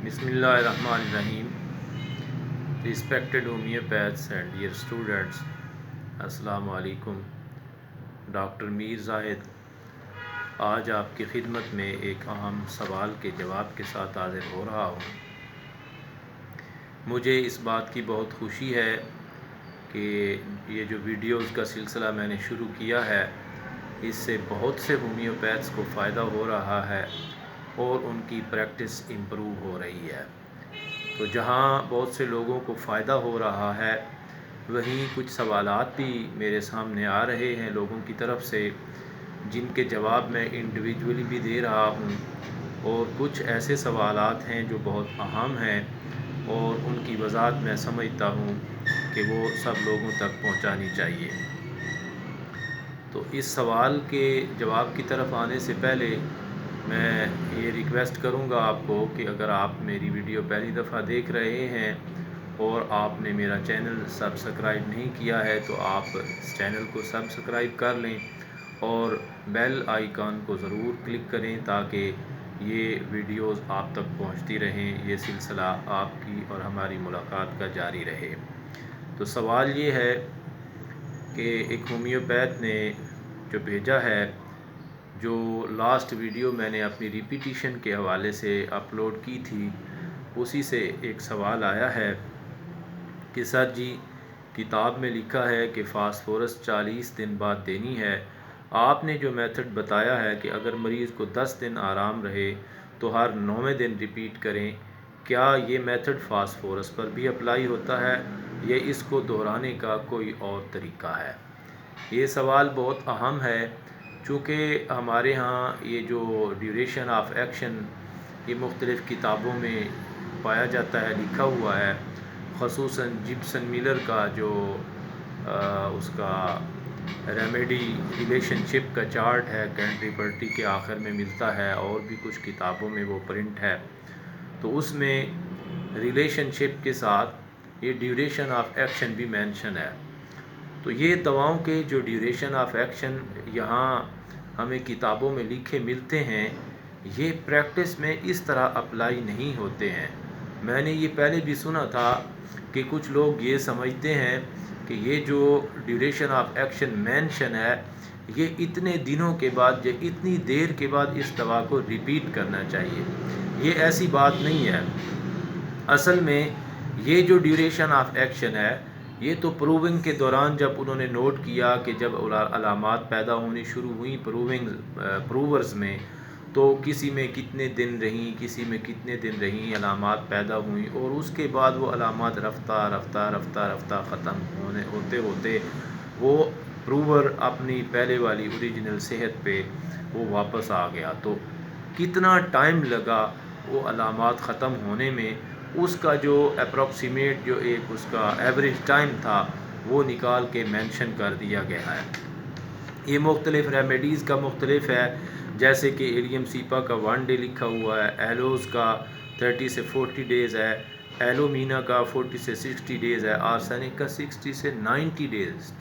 بسم اللہ الرحمن الرحیم. Respected homeopaths and dear students, السلام علیکم. ڈاکٹر میر زاہد آج آپ کی خدمت میں ایک اہم سوال کے جواب کے ساتھ حاضر ہو رہا ہوں. مجھے اس بات کی بہت خوشی ہے کہ یہ جو ویڈیوز کا سلسلہ میں نے شروع کیا ہے اس سے بہت سے ہومیوپیتھس کو فائدہ ہو رہا ہے اور ان کی پریکٹس امپروو ہو رہی ہے. تو جہاں بہت سے لوگوں کو فائدہ ہو رہا ہے وہیں کچھ سوالات بھی میرے سامنے آ رہے ہیں لوگوں کی طرف سے، جن کے جواب میں انڈیویجولی بھی دے رہا ہوں، اور کچھ ایسے سوالات ہیں جو بہت اہم ہیں اور ان کی وضاحت میں سمجھتا ہوں کہ وہ سب لوگوں تک پہنچانی چاہیے. تو اس سوال کے جواب کی طرف آنے سے پہلے میں یہ ریکویسٹ کروں گا آپ کو کہ اگر آپ میری ویڈیو پہلی دفعہ دیکھ رہے ہیں اور آپ نے میرا چینل سبسکرائب نہیں کیا ہے تو آپ اس چینل کو سبسکرائب کر لیں اور بیل آئیکن کو ضرور کلک کریں تاکہ یہ ویڈیوز آپ تک پہنچتی رہیں، یہ سلسلہ آپ کی اور ہماری ملاقات کا جاری رہے. تو سوال یہ ہے کہ ایک ہومیوپیتھ نے جو بھیجا ہے، جو لاسٹ ویڈیو میں نے اپنی ریپیٹیشن کے حوالے سے اپلوڈ کی تھی، اسی سے ایک سوال آیا ہے کہ سر جی کتاب میں لکھا ہے کہ فاسفورس 40 دن بعد دینی ہے. آپ نے جو میتھڈ بتایا ہے کہ اگر مریض کو 10 دن آرام رہے تو ہر 9ویں دن ریپیٹ کریں، کیا یہ میتھڈ فاسفورس پر بھی اپلائی ہوتا ہے یا اس کو دہرانے کا کوئی اور طریقہ ہے؟ یہ سوال بہت اہم ہے چونکہ ہمارے ہاں یہ جو ڈیوریشن آف ایکشن یہ مختلف کتابوں میں پایا جاتا ہے، لکھا ہوا ہے، خصوصاً جبسن ملر کا جو اس کا ریمیڈی ریلیشن شپ کا چارٹ ہے کینٹری پرٹی کے آخر میں ملتا ہے، اور بھی کچھ کتابوں میں وہ پرنٹ ہے. تو اس میں ریلیشن شپ کے ساتھ یہ ڈیوریشن آف ایکشن بھی مینشن ہے. تو یہ دواؤں کے جو ڈیوریشن آف ایکشن یہاں ہمیں کتابوں میں لکھے ملتے ہیں، یہ پریکٹس میں اس طرح اپلائی نہیں ہوتے ہیں. میں نے یہ پہلے بھی سنا تھا کہ کچھ لوگ یہ سمجھتے ہیں کہ یہ جو ڈیوریشن آف ایکشن مینشن ہے یہ اتنے دنوں کے بعد یا اتنی دیر کے بعد اس دوا کو ریپیٹ کرنا چاہیے. یہ ایسی بات نہیں ہے. اصل میں یہ جو ڈیوریشن آف ایکشن ہے یہ تو پروونگ کے دوران جب انہوں نے نوٹ کیا کہ جب علامات پیدا ہونی شروع ہوئیں پروورز میں، تو کسی میں کتنے دن رہیں، کسی میں کتنے دن رہیں علامات پیدا ہوئیں، اور اس کے بعد وہ علامات رفتہ رفتہ رفتہ رفتہ ختم ہوتے وہ پروور اپنی پہلے والی اوریجنل صحت پہ وہ واپس آ گیا. تو کتنا ٹائم لگا وہ علامات ختم ہونے میں، اس کا جو اپروکسیمیٹ جو ایک اس کا ایوریج ٹائم تھا وہ نکال کے مینشن کر دیا گیا ہے. یہ مختلف ریمیڈیز کا مختلف ہے، جیسے کہ ایلیم سیپا کا 1 ڈے لکھا ہوا ہے، ایلوز کا 30 سے 40 ڈیز ہے، ایلومینا کا 40 سے 60 ڈیز ہے، آرسینک کا 60 سے 90 ڈیز،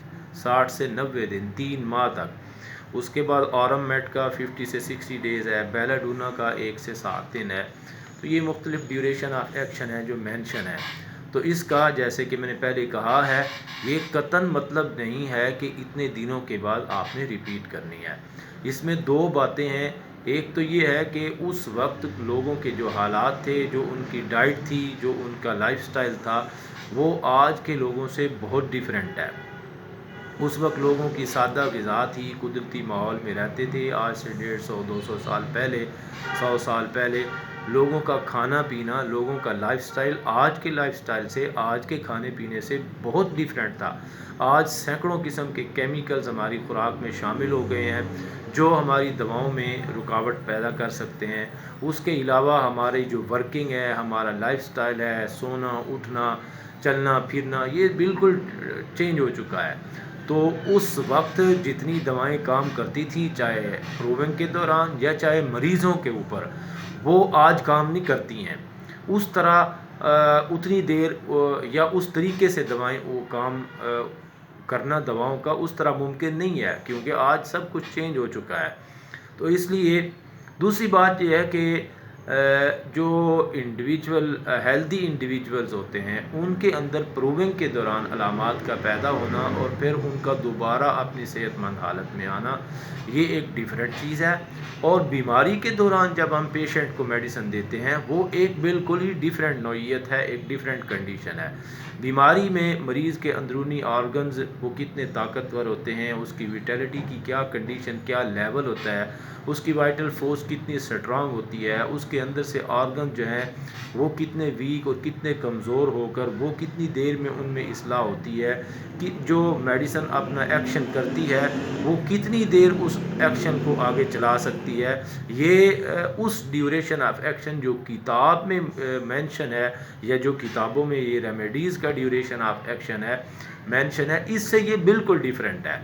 60 سے 90 دن، 3 ماہ تک. اس کے بعد آرم میٹ کا 50 سے 60 ڈیز ہے، بیلاڈونا کا 1 سے 7 دن ہے. تو یہ مختلف ڈیوریشن آف ایکشن ہے جو مینشن ہے. تو اس کا جیسے کہ میں نے پہلے کہا ہے یہ قطعاً مطلب نہیں ہے کہ اتنے دنوں کے بعد آپ نے ریپیٹ کرنی ہے. اس میں 2 باتیں ہیں. ایک تو یہ ہے کہ اس وقت لوگوں کے جو حالات تھے، جو ان کی ڈائٹ تھی، جو ان کا لائف سٹائل تھا، وہ آج کے لوگوں سے بہت ڈیفرنٹ ہے. اس وقت لوگوں کی سادہ غذا تھی، قدرتی ماحول میں رہتے تھے. آج سے 150-200 سال پہلے، 100 سال پہلے لوگوں کا کھانا پینا، لوگوں کا لائف سٹائل آج کے لائف سٹائل سے، آج کے کھانے پینے سے بہت ڈیفرنٹ تھا. آج سینکڑوں قسم کے کیمیکلز ہماری خوراک میں شامل ہو گئے ہیں جو ہماری دواؤں میں رکاوٹ پیدا کر سکتے ہیں. اس کے علاوہ ہماری جو ورکنگ ہے، ہمارا لائف سٹائل ہے، سونا اٹھنا چلنا پھرنا، یہ بالکل چینج ہو چکا ہے. تو اس وقت جتنی دوائیں کام کرتی تھیں، چاہے پروونگ کے دوران یا چاہے مریضوں کے اوپر، وہ آج کام نہیں کرتی ہیں. اس طرح اتنی دیر یا اس طریقے سے دوائیں وہ کام کرنا دواؤں کا اس طرح ممکن نہیں ہے، کیونکہ آج سب کچھ چینج ہو چکا ہے. تو اس لیے دوسری بات یہ ہے کہ جو انڈیویجول ہیلدی انڈیویجولز ہوتے ہیں ان کے اندر پروونگ کے دوران علامات کا پیدا ہونا اور پھر ان کا دوبارہ اپنی صحت مند حالت میں آنا، یہ ایک ڈیفرنٹ چیز ہے۔ اور بیماری کے دوران جب ہم پیشنٹ کو میڈیسن دیتے ہیں وہ ایک بالکل ہی ڈیفرنٹ نوعیت ہے، ایک ڈیفرنٹ کنڈیشن ہے۔ بیماری میں مریض کے اندرونی آرگنز وہ کتنے طاقتور ہوتے ہیں، اس کی ویٹیلٹی کی کیا کنڈیشن، کیا لیول ہوتا ہے، اس کی وائٹل فورس کتنی سٹرانگ ہوتی ہے، اس کے اندر سے آرگن جو ہیں وہ کتنے ویک اور کتنے کمزور ہو کر وہ کتنی دیر میں ان میں اصلاح ہوتی ہے، کہ جو میڈیسن اپنا ایکشن کرتی ہے وہ کتنی دیر اس ایکشن کو آگے چلا سکتی ہے، یہ اس ڈیوریشن آف ایکشن جو کتاب میں مینشن ہے یا جو کتابوں میں یہ ریمیڈیز کا ڈیوریشن آف ایکشن ہے مینشن ہے، اس سے یہ بالکل ڈیفرنٹ ہے۔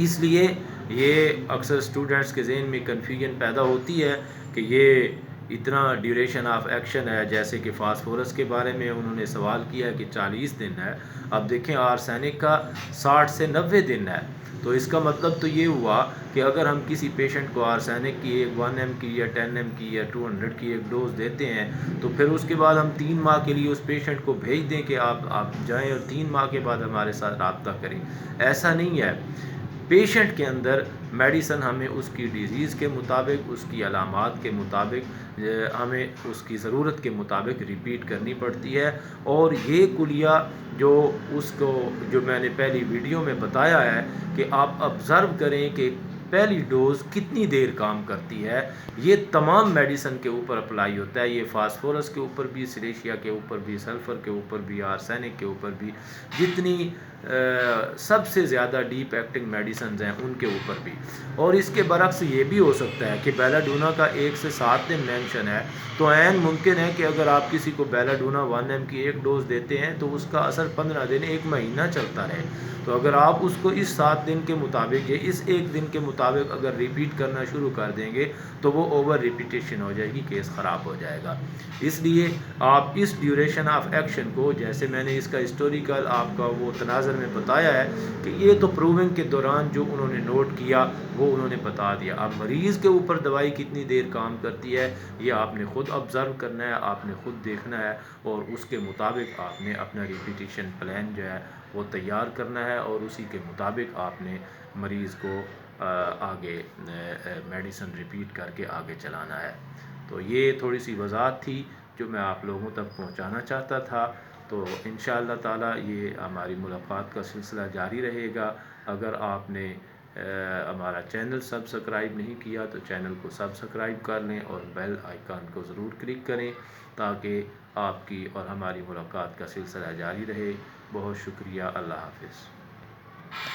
اس لیے یہ اکثر اسٹوڈنٹس کے ذہن میں کنفیوژن پیدا ہوتی ہے کہ یہ اتنا ڈیوریشن آف ایکشن ہے، جیسے کہ فاسفورس کے بارے میں انہوں نے سوال کیا کہ 40 دن ہے، اب دیکھیں آرسینک کا 60 سے 90 دن ہے، تو اس کا مطلب تو یہ ہوا کہ اگر ہم کسی پیشنٹ کو آرسینک کی ایک 1 ایم کی یا 10 ایم کی یا 200 کی ایک ڈوز دیتے ہیں تو پھر اس کے بعد ہم 3 ماہ کے لیے اس پیشنٹ کو بھیج دیں کہ آپ جائیں اور 3 ماہ کے بعد ہمارے ساتھ رابطہ کریں، ایسا نہیں ہے۔ پیشنٹ کے اندر میڈیسن ہمیں اس کی ڈیزیز کے مطابق، اس کی علامات کے مطابق، ہمیں اس کی ضرورت کے مطابق ریپیٹ کرنی پڑتی ہے، اور یہ کلیہ جو اس کو جو میں نے پہلی ویڈیو میں بتایا ہے کہ آپ آبزرو کریں کہ پہلی ڈوز کتنی دیر کام کرتی ہے، یہ تمام میڈیسن کے اوپر اپلائی ہوتا ہے، یہ فاسفورس کے اوپر بھی، سلیشیا کے اوپر بھی، سلفر کے اوپر بھی، آرسینک کے اوپر بھی، جتنی سب سے زیادہ ڈیپ ایکٹنگ میڈیسنز ہیں ان کے اوپر بھی۔ اور اس کے برعکس یہ بھی ہو سکتا ہے کہ بیلاڈونا کا 1 سے 7 دن مینشن ہے، تو عین ممکن ہے کہ اگر آپ کسی کو بیلاڈونا 1 ایم کی ایک ڈوز دیتے ہیں تو اس کا اثر 15 دن 1 مہینہ چلتا رہے، تو اگر آپ اس کو اس 7 دن کے مطابق یا اس 1 دن کے مطابق اگر ریپیٹ کرنا شروع کر دیں گے تو وہ اوور ریپیٹیشن ہو جائے گی، کیس خراب ہو جائے گا۔ اس لیے آپ اس ڈیوریشن آف ایکشن کو، جیسے میں نے اس کا ہسٹوریکل آپ کا وہ تناظر میں بتایا ہے کہ یہ تو پروونگ کے دوران جو انہوں نے نوٹ کیا وہ انہوں نے بتا دیا، اب مریض کے اوپر دوائی کتنی دیر کام کرتی ہے یہ آپ نے خود آبزرو کرنا ہے، آپ نے خود دیکھنا ہے، اور اس کے مطابق آپ نے اپنا ریپیٹیشن پلان جو ہے وہ تیار کرنا ہے، اور اسی کے مطابق آپ نے مریض کو آگے میڈیسن ریپیٹ کر کے آگے چلانا ہے۔ تو یہ تھوڑی سی وضاحت تھی جو میں آپ لوگوں تک پہنچانا چاہتا تھا۔ تو انشاءاللہ تعالی یہ ہماری ملاقات کا سلسلہ جاری رہے گا۔ اگر آپ نے ہمارا چینل سبسکرائب نہیں کیا تو چینل کو سبسکرائب کر لیں اور بیل آئیکن کو ضرور کلک کریں تاکہ آپ کی اور ہماری ملاقات کا سلسلہ جاری رہے۔ بہت شکریہ، اللہ حافظ۔